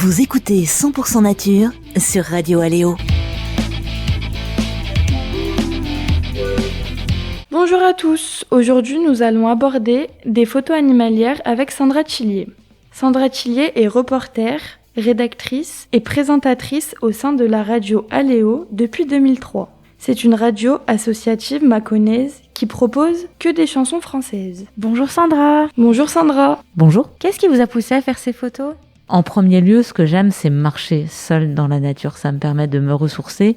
Vous écoutez 100% Nature sur Radio Aléo. Bonjour à tous, aujourd'hui nous allons aborder des photos animalières avec Sandra Chillier. Sandra Chillier est reporter, rédactrice et présentatrice au sein de la radio Aléo depuis 2003. C'est une radio associative mâconnaise qui propose que des chansons françaises. Bonjour Sandra. Bonjour Sandra. Bonjour. Qu'est-ce qui vous a poussé à faire ces photos ? En premier lieu, ce que j'aime, c'est marcher seule dans la nature. Ça me permet de me ressourcer.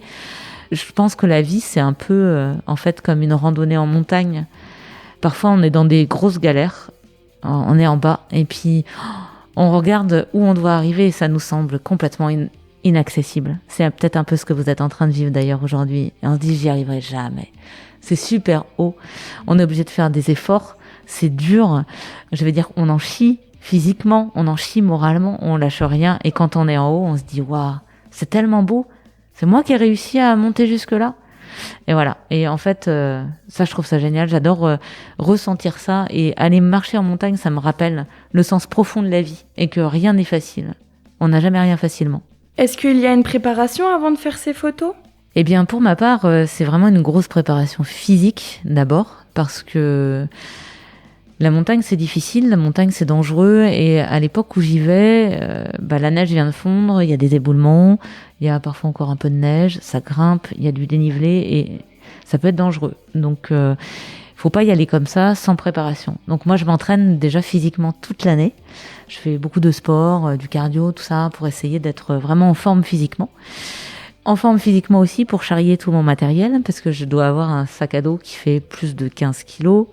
Je pense que la vie, c'est un peu, en fait, comme une randonnée en montagne. Parfois, on est dans des grosses galères. On est en bas. Et puis, on regarde où on doit arriver et ça nous semble complètement inaccessible. C'est peut-être un peu ce que vous êtes en train de vivre d'ailleurs aujourd'hui. Et on se dit, j'y arriverai jamais. C'est super haut. On est obligé de faire des efforts. C'est dur. Je vais dire qu'on en chie physiquement, on en chie moralement, on lâche rien. Et quand on est en haut, on se dit, waouh, c'est tellement beau. C'est moi qui ai réussi à monter jusque-là. Et voilà. Et en fait, ça, je trouve ça génial. J'adore ressentir ça. Et aller marcher en montagne, ça me rappelle le sens profond de la vie. Et que rien n'est facile. On n'a jamais rien facilement. Est-ce qu'il y a une préparation avant de faire ces photos ? Eh bien, pour ma part, c'est vraiment une grosse préparation physique, d'abord. Parce que la montagne, c'est difficile. La montagne, c'est dangereux. Et à l'époque où j'y vais, la neige vient de fondre. Il y a des éboulements. Il y a parfois encore un peu de neige. Ça grimpe. Il y a du dénivelé. Et ça peut être dangereux. Donc, faut pas y aller comme ça, sans préparation. Donc, moi, je m'entraîne déjà physiquement toute l'année. Je fais beaucoup de sport, du cardio, tout ça, pour essayer d'être vraiment en forme physiquement. En forme physiquement aussi pour charrier tout mon matériel, parce que je dois avoir un sac à dos qui fait plus de 15 kilos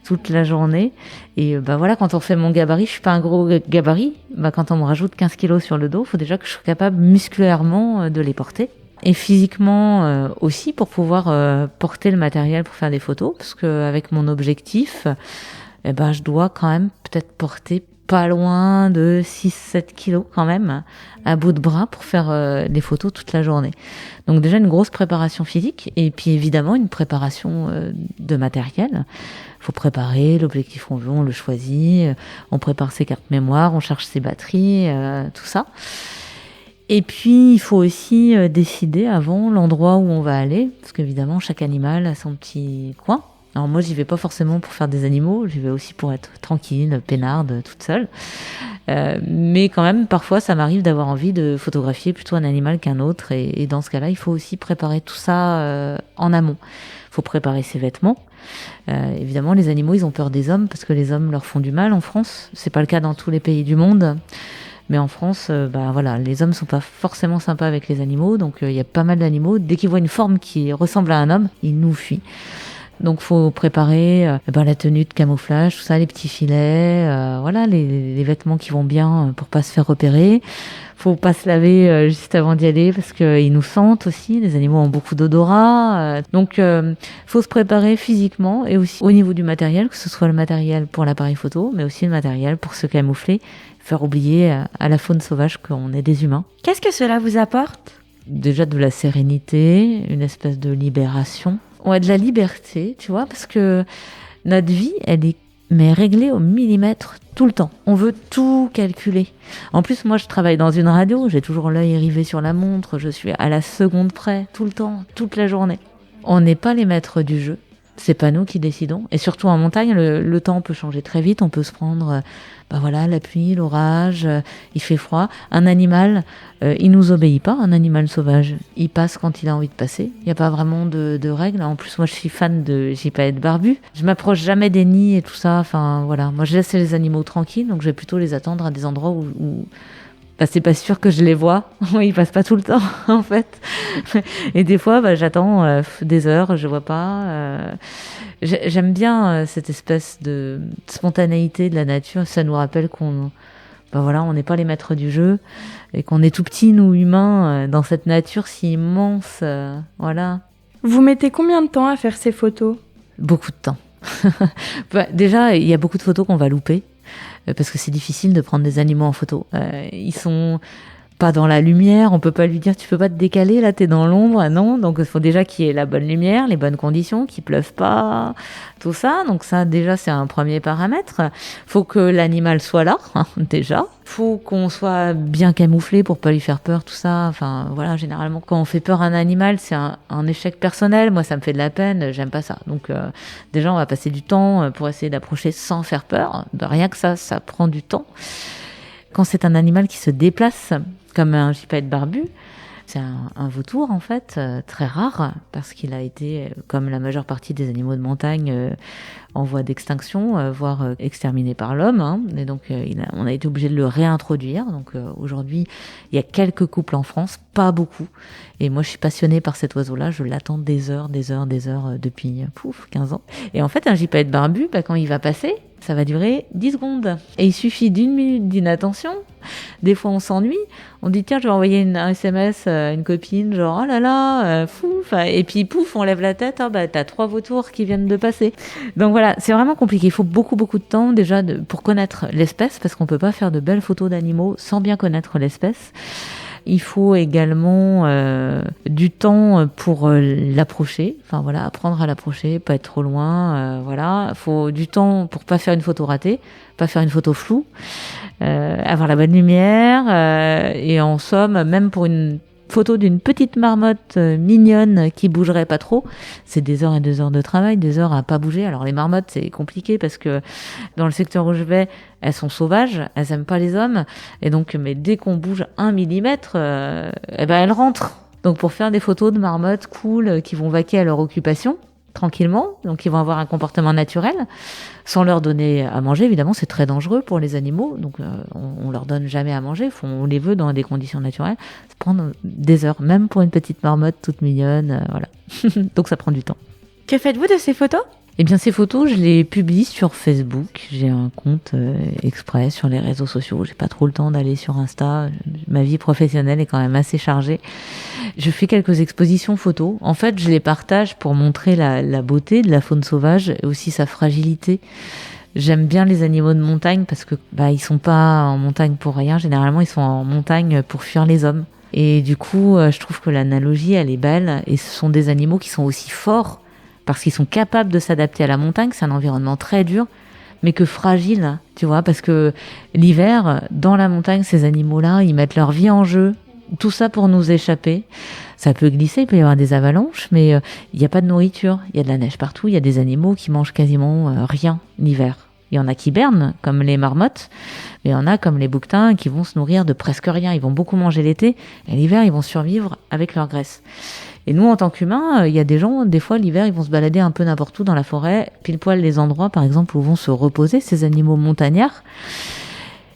toute la journée. Et voilà, quand on fait mon gabarit, je suis pas un gros gabarit. Quand on me rajoute 15 kilos sur le dos, il faut déjà que je sois capable musculairement de les porter. Et physiquement aussi pour pouvoir porter le matériel pour faire des photos, parce qu'avec mon objectif, je dois quand même peut-être porter pas loin de 6-7 kilos quand même, à bout de bras pour faire des photos toute la journée. Donc déjà une grosse préparation physique et puis évidemment une préparation de matériel. Il faut préparer l'objectif qu'on veut, on le choisit, on prépare ses cartes mémoire, on charge ses batteries, tout ça. Et puis il faut aussi décider avant l'endroit où on va aller, parce qu'évidemment chaque animal a son petit coin. Alors moi, j'y vais pas forcément pour faire des animaux, j'y vais aussi pour être tranquille, peinarde, toute seule. Mais quand même, parfois, ça m'arrive d'avoir envie de photographier plutôt un animal qu'un autre. Et dans ce cas-là, il faut aussi préparer tout ça en amont. Il faut préparer ses vêtements. Évidemment, les animaux, ils ont peur des hommes parce que les hommes leur font du mal en France. C'est pas le cas dans tous les pays du monde. Mais en France, les hommes sont pas forcément sympas avec les animaux. Donc, il y a pas mal d'animaux. Dès qu'ils voient une forme qui ressemble à un homme, ils nous fuient. Donc, faut préparer la tenue de camouflage, tout ça, les petits filets, les vêtements qui vont bien pour pas se faire repérer. Faut pas se laver juste avant d'y aller parce qu'ils nous sentent aussi. Les animaux ont beaucoup d'odorat. Donc, faut se préparer physiquement et aussi au niveau du matériel, que ce soit le matériel pour l'appareil photo, mais aussi le matériel pour se camoufler, faire oublier à la faune sauvage qu'on est des humains. Qu'est-ce que cela vous apporte ? Déjà de la sérénité, une espèce de libération. Ouais, de la liberté, tu vois, parce que notre vie, elle est réglée au millimètre tout le temps. On veut tout calculer. En plus, moi, je travaille dans une radio, j'ai toujours l'œil rivé sur la montre, je suis à la seconde près, tout le temps, toute la journée. On n'est pas les maîtres du jeu, c'est pas nous qui décidons. Et surtout en montagne, le temps peut changer très vite, on peut se prendre la pluie, l'orage, il fait froid. Un animal, il nous obéit pas, un animal sauvage. Il passe quand il a envie de passer. Il n'y a pas vraiment de règles. En plus, moi, je suis fan de gypaètes barbus. Je m'approche jamais des nids et tout ça. Enfin, voilà. Moi, je laisse les animaux tranquilles, donc je vais plutôt les attendre à des endroits où c'est pas sûr que je les vois. Ils passent pas tout le temps, en fait. Et des fois, j'attends des heures, je vois pas. J'aime bien cette espèce de spontanéité de la nature. Ça nous rappelle qu'on n'est pas les maîtres du jeu et qu'on est tout petits, nous humains, dans cette nature si immense. Voilà. Vous mettez combien de temps à faire ces photos ? Beaucoup de temps. Déjà, il y a beaucoup de photos qu'on va louper parce que c'est difficile de prendre des animaux en photo. Ils sont pas dans la lumière, on peut pas lui dire tu peux pas te décaler, là t'es dans l'ombre, non. Donc il faut déjà qu'il y ait la bonne lumière, les bonnes conditions, qu'il pleuve pas, tout ça. Donc ça déjà c'est un premier paramètre. Faut que l'animal soit là, déjà. Faut qu'on soit bien camouflé pour pas lui faire peur, tout ça. Enfin voilà, généralement quand on fait peur à un animal, c'est un échec personnel. Moi ça me fait de la peine, j'aime pas ça. Donc déjà on va passer du temps pour essayer d'approcher sans faire peur. Rien que ça prend du temps. Quand c'est un animal qui se déplace, comme un gypaète barbu, c'est un vautour en fait, très rare, parce qu'il a été, comme la majeure partie des animaux de montagne, en voie d'extinction, voire exterminé par l'homme. Hein. Et donc on a été obligé de le réintroduire. Donc aujourd'hui, il y a quelques couples en France, pas beaucoup. Et moi, je suis passionnée par cet oiseau-là. Je l'attends des heures depuis 15 ans. Et en fait, un gypaète barbu, quand il va passer, ça va durer 10 secondes. Et il suffit d'une minute d'inattention. Des fois, on s'ennuie. On dit, tiens, je vais envoyer un SMS à une copine, genre, oh là là, fouf. Et puis, pouf, on lève la tête. T'as 3 vautours qui viennent de passer. Donc voilà, c'est vraiment compliqué. Il faut beaucoup de temps déjà pour connaître l'espèce, parce qu'on peut pas faire de belles photos d'animaux sans bien connaître l'espèce. Il faut également du temps pour l'approcher. Enfin voilà, apprendre à l'approcher, pas être trop loin. Voilà, faut du temps pour pas faire une photo ratée, pas faire une photo floue, avoir la bonne lumière. Et en somme, même pour une photo d'une petite marmotte mignonne qui bougerait pas trop, c'est des heures et des heures de travail, des heures à pas bouger. Alors les marmottes, c'est compliqué parce que dans le secteur où je vais, elles sont sauvages, elles aiment pas les hommes, et donc mais dès qu'on bouge 1 millimètre, elles rentrent. Donc pour faire des photos de marmottes cool qui vont vaquer à leur occupation tranquillement, donc ils vont avoir un comportement naturel, sans leur donner à manger. Évidemment, c'est très dangereux pour les animaux, donc on leur donne jamais à manger, on les veut dans des conditions naturelles. Ça prend des heures, même pour une petite marmotte toute mignonne, voilà. Donc ça prend du temps. Que faites-vous de ces photos ? Eh bien, ces photos, je les publie sur Facebook. J'ai un compte exprès sur les réseaux sociaux. J'ai pas trop le temps d'aller sur Insta. Ma vie professionnelle est quand même assez chargée. Je fais quelques expositions photos. En fait, je les partage pour montrer la beauté de la faune sauvage et aussi sa fragilité. J'aime bien les animaux de montagne parce que ils sont pas en montagne pour rien. Généralement, ils sont en montagne pour fuir les hommes. Et du coup, je trouve que l'analogie, elle est belle. Et ce sont des animaux qui sont aussi forts parce qu'ils sont capables de s'adapter à la montagne. C'est un environnement très dur, mais que fragile, tu vois, parce que l'hiver, dans la montagne, ces animaux-là, ils mettent leur vie en jeu. Tout ça pour nous échapper. Ça peut glisser, il peut y avoir des avalanches, mais il n'y a pas de nourriture. Il y a de la neige partout. Il y a des animaux qui mangent quasiment rien l'hiver. Il y en a qui hibernent, comme les marmottes, mais il y en a comme les bouquetins qui vont se nourrir de presque rien. Ils vont beaucoup manger l'été, et l'hiver, ils vont survivre avec leur graisse. Et nous, en tant qu'humains, il y a des gens, des fois, l'hiver, ils vont se balader un peu n'importe où dans la forêt, pile poil les endroits, par exemple, où vont se reposer ces animaux montagnards.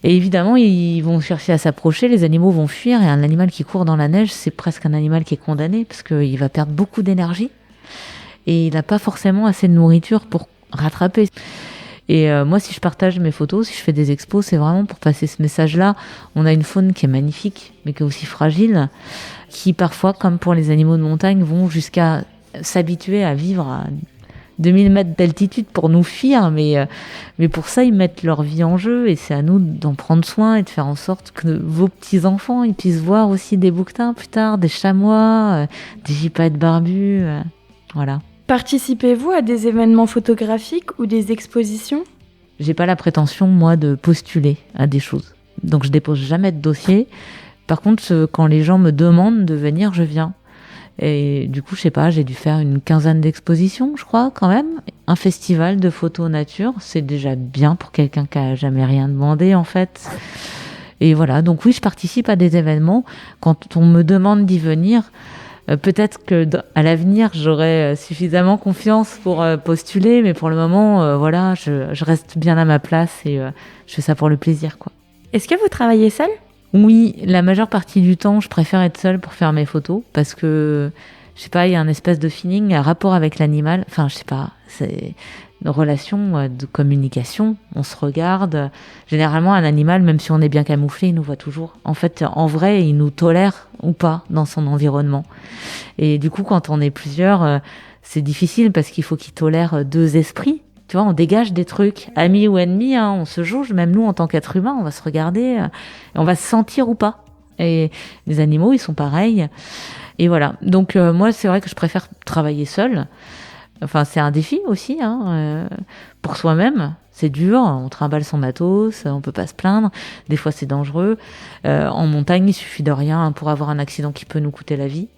Et évidemment, ils vont chercher à s'approcher, les animaux vont fuir, et un animal qui court dans la neige, c'est presque un animal qui est condamné, parce qu'il va perdre beaucoup d'énergie, et il n'a pas forcément assez de nourriture pour rattraper. Et moi, si je partage mes photos, si je fais des expos, c'est vraiment pour passer ce message-là. On a une faune qui est magnifique, mais qui est aussi fragile, qui parfois, comme pour les animaux de montagne, vont jusqu'à s'habituer à vivre à 2000 mètres d'altitude pour nous fuir, mais pour ça, ils mettent leur vie en jeu, et c'est à nous d'en prendre soin et de faire en sorte que vos petits-enfants, ils puissent voir aussi des bouquetins plus tard, des chamois, des gypaètes barbus, voilà. Participez-vous à des événements photographiques ou des expositions ? J'ai pas la prétention, moi, de postuler à des choses. Donc je dépose jamais de dossier. Par contre, quand les gens me demandent de venir, je viens. Et du coup, je sais pas, j'ai dû faire une 15aine d'expositions, je crois, quand même. Un festival de photos nature, c'est déjà bien pour quelqu'un qui a jamais rien demandé, en fait. Et voilà, donc oui, je participe à des événements. Quand on me demande d'y venir, peut-être que à l'avenir, j'aurai suffisamment confiance pour postuler, mais pour le moment, voilà, je reste bien à ma place et je fais ça pour le plaisir, quoi. Est-ce que vous travaillez seul ? Oui, la majeure partie du temps, je préfère être seule pour faire mes photos parce que, je sais pas, il y a un espèce de feeling, un rapport avec l'animal. Enfin, je sais pas, c'est une relation de communication. On se regarde. Généralement, un animal, même si on est bien camouflé, il nous voit toujours. En fait, en vrai, il nous tolère ou pas dans son environnement. Et du coup, quand on est plusieurs, c'est difficile parce qu'il faut qu'il tolère 2 esprits. Tu vois, on dégage des trucs, amis ou ennemis, hein, on se jauge, même nous en tant qu'être humain, on va se regarder, et on va se sentir ou pas. Et les animaux, ils sont pareils. Et voilà. Donc moi, c'est vrai que je préfère travailler seule. Enfin, c'est un défi aussi, pour soi-même. C'est dur, on trimballe son matos, on peut pas se plaindre. Des fois, c'est dangereux. En montagne, il suffit de rien pour avoir un accident qui peut nous coûter la vie.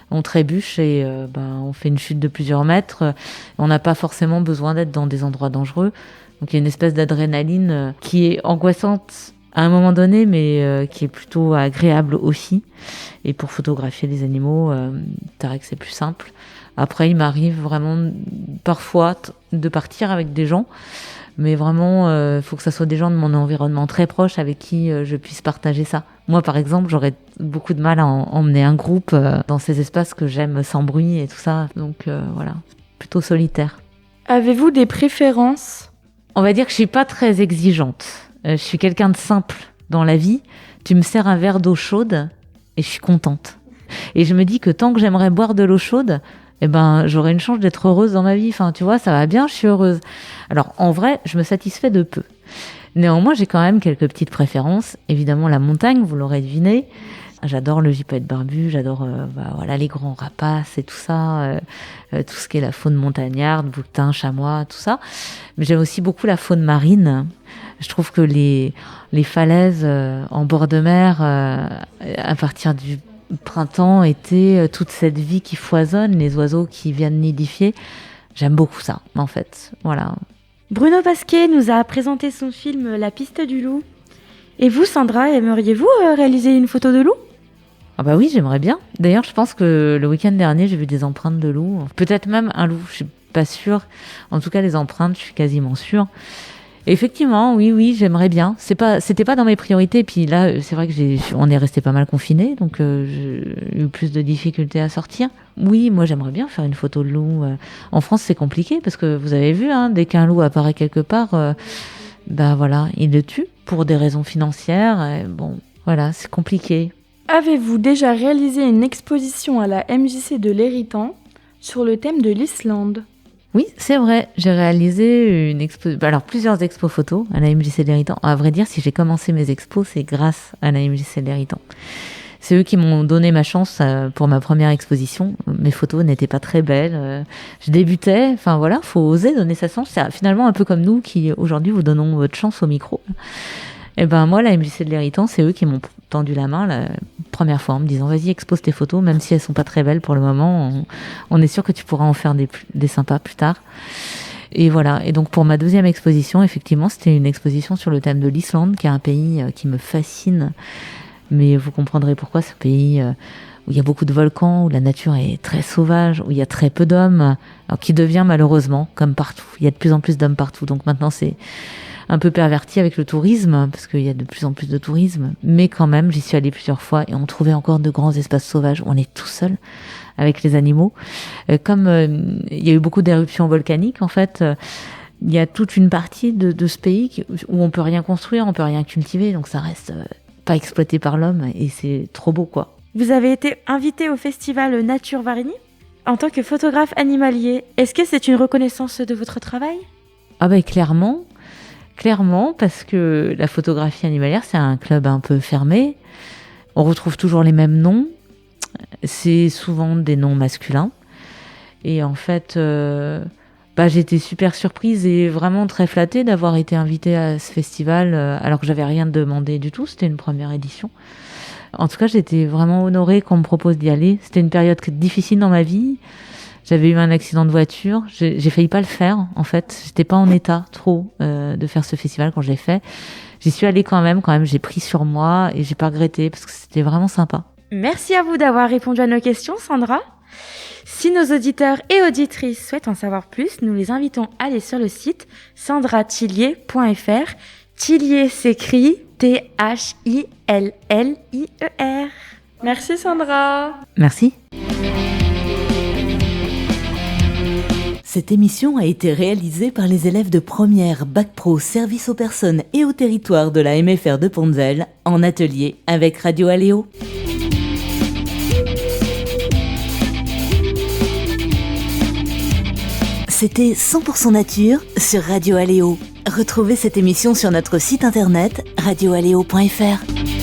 On trébuche et on fait une chute de plusieurs mètres. On n'a pas forcément besoin d'être dans des endroits dangereux. Donc, il y a une espèce d'adrénaline qui est angoissante à un moment donné, mais qui est plutôt agréable aussi. Et pour photographier les animaux, c'est vrai que c'est plus simple. Après, il m'arrive vraiment parfois de partir avec des gens, mais vraiment, faut que ça soit des gens de mon environnement très proche avec qui je puisse partager ça. Moi, par exemple, j'aurais beaucoup de mal à emmener un groupe dans ces espaces que j'aime sans bruit et tout ça. Donc voilà, plutôt solitaire. Avez-vous des préférences ? On va dire que je suis pas très exigeante. Je suis quelqu'un de simple dans la vie. Tu me sers un verre d'eau chaude et je suis contente. Et je me dis que tant que j'aimerais boire de l'eau chaude, j'aurai une chance d'être heureuse dans ma vie. Enfin, tu vois, ça va bien, je suis heureuse. Alors, en vrai, je me satisfais de peu. Néanmoins, j'ai quand même quelques petites préférences. Évidemment, la montagne, vous l'aurez deviné. J'adore le gypaète barbu, j'adore les grands rapaces et tout ça, tout ce qui est la faune montagnarde, bouquetins, chamois, tout ça. Mais j'aime aussi beaucoup la faune marine. Je trouve que les falaises en bord de mer, à partir du printemps, été, toute cette vie qui foisonne, les oiseaux qui viennent nidifier, j'aime beaucoup ça, en fait. Voilà. Bruno Pasquet nous a présenté son film La piste du loup. Et vous, Sandra, aimeriez-vous réaliser une photo de loup ? Ah bah oui, j'aimerais bien. D'ailleurs, je pense que le week-end dernier, j'ai vu des empreintes de loup. Peut-être même un loup, je suis pas sûre. En tout cas, les empreintes, je suis quasiment sûre. Et effectivement, oui, j'aimerais bien. C'était pas dans mes priorités. Puis là, c'est vrai que on est resté pas mal confinés, donc j'ai eu plus de difficultés à sortir. Oui, moi, j'aimerais bien faire une photo de loup. En France, c'est compliqué parce que vous avez vu, dès qu'un loup apparaît quelque part, il le tue pour des raisons financières. Voilà, c'est compliqué. Avez-vous déjà réalisé une exposition à la MJC de l'Héritant sur le thème de l'Islande ? Oui, c'est vrai. J'ai réalisé plusieurs expos photos à la MJC de l'Héritant. À vrai dire, si j'ai commencé mes expos, c'est grâce à la MJC de l'Héritant. C'est eux qui m'ont donné ma chance pour ma première exposition. Mes photos n'étaient pas très belles. Je débutais. Enfin voilà, faut oser donner sa chance. C'est finalement un peu comme nous qui aujourd'hui vous donnons votre chance au micro. Et moi, la MJC de l'Héritant, c'est eux qui m'ont tendu la main la première fois en me disant vas-y, expose tes photos, même si elles sont pas très belles pour le moment, on est sûr que tu pourras en faire des sympas plus tard. Et voilà. Et donc pour ma deuxième exposition, effectivement, c'était une exposition sur le thème de l'Islande, qui est un pays qui me fascine. Mais vous comprendrez pourquoi, ce pays où il y a beaucoup de volcans, où la nature est très sauvage, où il y a très peu d'hommes, alors qui devient malheureusement, comme partout, il y a de plus en plus d'hommes partout. Donc maintenant, c'est un peu perverti avec le tourisme, parce qu'il y a de plus en plus de tourisme. Mais quand même, j'y suis allée plusieurs fois et on trouvait encore de grands espaces sauvages où on est tout seul avec les animaux. Comme il y a eu beaucoup d'éruptions volcaniques, en fait, il y a toute une partie de ce pays où on peut rien construire, on peut rien cultiver, donc ça reste pas exploité par l'homme et c'est trop beau, quoi. Vous avez été invité au festival Nature Varigny en tant que photographe animalier. Est-ce que c'est une reconnaissance de votre travail ? Ah clairement, parce que la photographie animalière, c'est un club un peu fermé. On retrouve toujours les mêmes noms. C'est souvent des noms masculins. Et en fait, j'étais super surprise et vraiment très flattée d'avoir été invitée à ce festival alors que j'avais rien demandé du tout. C'était une première édition. En tout cas, j'étais vraiment honorée qu'on me propose d'y aller. C'était une période difficile dans ma vie. J'avais eu un accident de voiture. J'ai failli pas le faire, en fait. J'étais pas en état trop de faire ce festival quand je l'ai fait. J'y suis allée quand même. J'ai pris sur moi et j'ai pas regretté parce que c'était vraiment sympa. Merci à vous d'avoir répondu à nos questions, Sandra. Si nos auditeurs et auditrices souhaitent en savoir plus, nous les invitons à aller sur le site sandratilier.fr. Tillier s'écrit Thillier. Merci Sandra. Merci. Cette émission a été réalisée par les élèves de première Bac Pro Service aux personnes et au territoire de la MFR de Pontzell en atelier avec Radio Aléo. C'était 100% nature sur Radio Aléo. Retrouvez cette émission sur notre site internet radioaléo.fr.